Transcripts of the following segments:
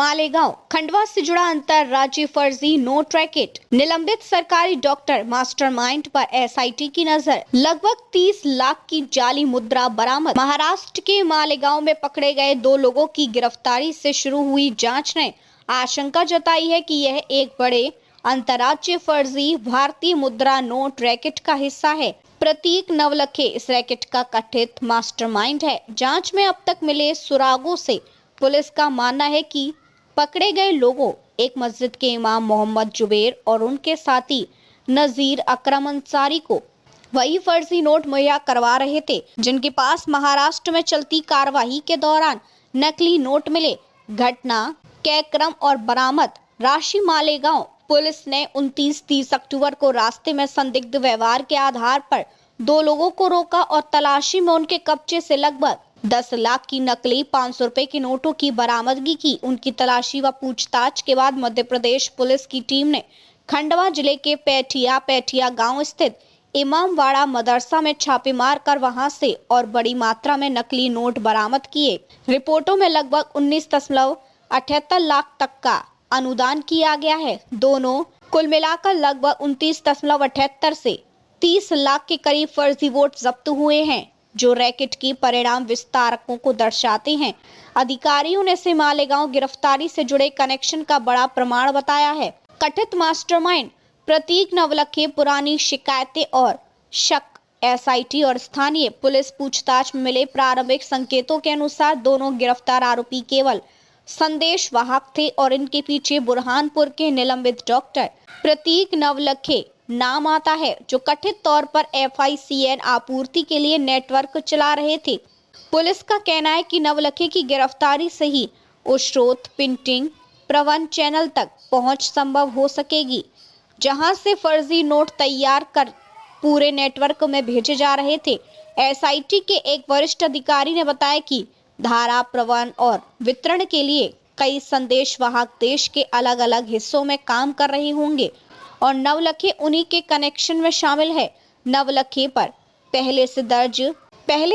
मालेगांव खंडवा से जुड़ा अंतरराज्यीय फर्जी नोट रैकेट, निलंबित सरकारी डॉक्टर, मास्टरमाइंड पर एसआईटी की नजर। लगभग 30 लाख की जाली मुद्रा बरामद। महाराष्ट्र के मालेगांव में पकड़े गए 2 लोगों की गिरफ्तारी से शुरू हुई जांच ने आशंका जताई है कि यह एक बड़े अंतरराज्यीय फर्जी भारतीय मुद्रा नोट रैकेट का हिस्सा है। प्रतीक नवलखे इस रैकेट का कथित मास्टरमाइंड है। जांच में अब तक मिले सुरागों से पुलिस का मानना है कि पकड़े गए लोगों एक मस्जिद के इमाम मोहम्मद जुबैर और उनके साथी नजीर अकरम अंसारी को वही फर्जी नोट मुहैया करवा रहे थे, जिनके पास महाराष्ट्र में चलती कार्रवाई के दौरान नकली नोट मिले। घटना के क्रम और बरामद राशि। मालेगांव पुलिस ने 29-30 अक्टूबर को रास्ते में संदिग्ध व्यवहार के आधार पर 2 लोगों को रोका और तलाशी में उनके कब्जे से लगभग 10 लाख की नकली 500 रुपए के नोटों की बरामदगी की। उनकी तलाशी व पूछताछ के बाद मध्य प्रदेश पुलिस की टीम ने खंडवा जिले के पैठिया गांव स्थित इमामवाड़ा मदरसा में छापे मारकर वहां से और बड़ी मात्रा में नकली नोट बरामद किए। रिपोर्टों में लगभग 19.78 लाख तक का अनुदान किया गया है। दोनों कुल मिलाकर लगभग 29.78 से 30 लाख के करीब फर्जी वोट जब्त हुए हैं, जो रैकेट की परिणाम विस्तारकों को दर्शाते हैं। अधिकारियों ने इसे मालेगांव गिरफ्तारी से जुड़े कनेक्शन का बड़ा प्रमाण बताया है। कथित मास्टरमाइंड प्रतीक नवलखे पुरानी शिकायतें और शक। एसआईटी और स्थानीय पुलिस पूछताछ में मिले प्रारंभिक संकेतों के अनुसार दोनों गिरफ्तार आरोपी केवल संदेश वाहक थे और इनके पीछे बुरहानपुर के निलंबित डॉक्टर प्रतीक नवलखे नाम आता है, जो कथित तौर पर FICN आपूर्ति के लिए नेटवर्क चला रहे थे। पुलिस का कहना है कि नवलखे की गिरफ्तारी से ही उस स्रोत प्रिंटिंग प्रवन चैनल तक पहुंच संभव हो सकेगी, जहां से फर्जी नोट तैयार कर पूरे नेटवर्क में भेजे जा रहे थे। एसआईटी के एक वरिष्ठ अधिकारी ने बताया कि धारा प्रवन और वितरण के लिए कई संदेश वाहक देश के अलग अलग हिस्सों में काम कर रहे होंगे और नवलखे उन्हीं के कनेक्शन में शामिल है। नवलखे पर पहले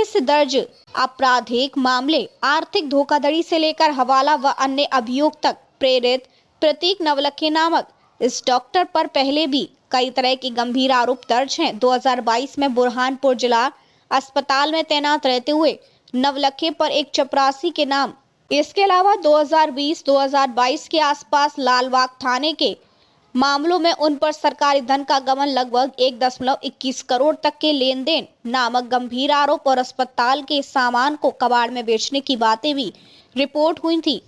से दर्ज आपराधिक मामले, आर्थिक धोखाधड़ी से लेकर हवाला व अन्य अभियोग तक प्रेरित प्रतीक नवलखे नामक इस डॉक्टर पर पहले भी कई तरह के गंभीर आरोप दर्ज हैं। 2022 में बुरहानपुर जिला अस्पताल में तैनात रहते हुए नवलखे पर एक चपरासी के नाम, इसके अलावा 2020-2022 के आसपास लालबाग थाने के मामलों में उन पर सरकारी धन का गबन लगभग 1.21 करोड़ तक के लेन देन नामक गंभीर आरोप और अस्पताल के सामान को कबाड़ में बेचने की बातें भी रिपोर्ट हुई थी।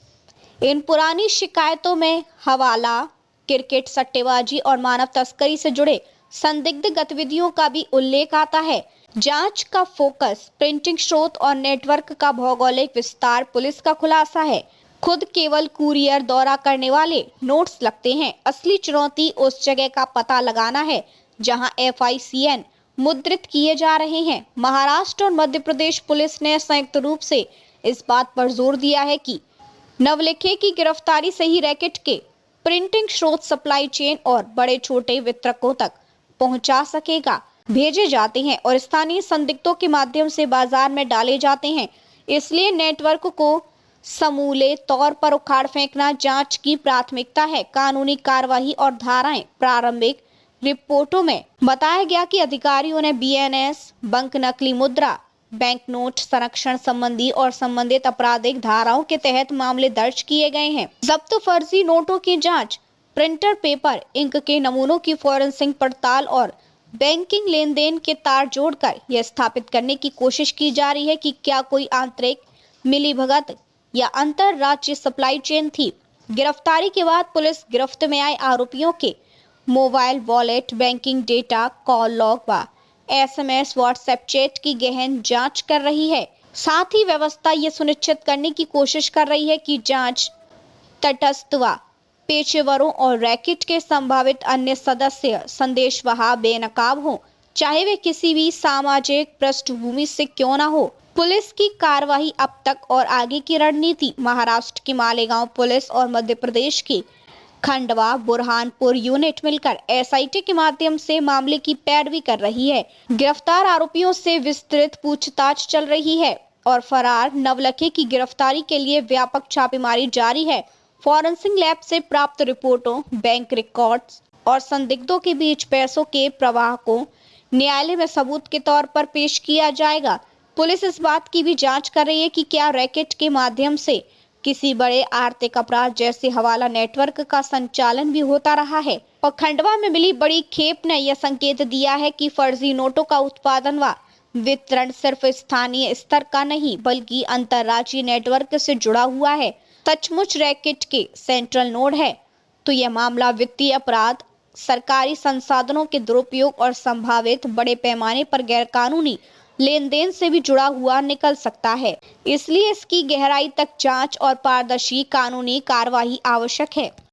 इन पुरानी शिकायतों में हवाला, क्रिकेट, सट्टेबाजी और मानव तस्करी से जुड़े संदिग्ध गतिविधियों का भी उल्लेख आता है। जांच का फोकस प्रिंटिंग स्रोत और नेटवर्क का भौगोलिक विस्तार पुलिस का खुलासा है। खुद केवल कुरियर दौरा करने वाले नोट्स लगते हैं। असली चुनौती उस जगह का पता लगाना है जहां FICN मुद्रित किए जा रहे हैं। महाराष्ट्र और मध्य प्रदेश पुलिस ने संयुक्त रूप से इस बात पर जोर दिया है कि नवलखे की गिरफ्तारी से ही रैकेट के प्रिंटिंग स्रोत, सप्लाई चेन और बड़े छोटे वितरकों तक पहुंचा सकेगा, भेजे जाते हैं और स्थानीय संदिग्धों के माध्यम से बाजार में डाले जाते हैं। इसलिए नेटवर्क को समूले तौर पर उखाड़ फेंकना जांच की प्राथमिकता है। कानूनी कार्रवाई और धाराएं। प्रारंभिक रिपोर्टों में बताया गया कि अधिकारियों ने BNS, बंक, नकली मुद्रा, बैंक नोट संरक्षण संबंधी और संबंधित आपराधिक धाराओं के तहत मामले दर्ज किए गए हैं। जब्त फर्जी नोटों की जांच, प्रिंटर, पेपर, इंक के नमूनों की फॉरेंसिक पड़ताल और बैंकिंग लेन देन के तार जोड़कर यह स्थापित करने की कोशिश की जा रही है कि क्या कोई आंतरिक मिलीभगत या अंतरराज्यीय सप्लाई चेन थी। गिरफ्तारी के बाद पुलिस गिरफ्त में आए आरोपियों के mobile, wallet, banking data, call log व SMS, WhatsApp चैट की गहन जांच कर रही है। साथ ही व्यवस्था ये सुनिश्चित करने की कोशिश कर रही है कि जांच तटस्थ व पेशेवरों और रैकेट के संभावित अन्य सदस्य संदेशवाह बेनकाब हो, चाहे वे किसी भी सामाजिक पृष्ठभूमि से क्यों न हो। पुलिस की कार्रवाई अब तक और आगे की रणनीति। महाराष्ट्र की मालेगांव पुलिस और मध्य प्रदेश की खंडवा बुरहानपुर यूनिट मिलकर एसआईटी के माध्यम से मामले की पैरवी कर रही है। गिरफ्तार आरोपियों से विस्तृत पूछताछ चल रही है और फरार नवलखे की गिरफ्तारी के लिए व्यापक छापेमारी जारी है। फॉरेंसिक लैब से प्राप्त रिपोर्टों, बैंक रिकॉर्ड्स और संदिग्धों के बीच पैसों के प्रवाह को न्यायालय में सबूत के तौर पर पेश किया जाएगा। पुलिस इस बात की भी जांच कर रही है कि क्या रैकेट के माध्यम से किसी बड़े आर्थिक अपराध जैसे हवाला नेटवर्क का संचालन भी होता रहा है। और खंडवा में मिली बड़ी खेप ने यह संकेत दिया है कि फर्जी नोटों का उत्पादन व वितरण सिर्फ स्थानीय स्तर का नहीं बल्कि अंतर्राज्यीय नेटवर्क से जुड़ा हुआ है। सचमुच रैकेट के सेंट्रल नोड है तो यह मामला वित्तीय अपराध, सरकारी संसाधनों के दुरुपयोग और संभावित बड़े पैमाने पर गैरकानूनी लेन देन से भी जुड़ा हुआ निकल सकता है। इसलिए इसकी गहराई तक जांच और पारदर्शी कानूनी कार्रवाई आवश्यक है।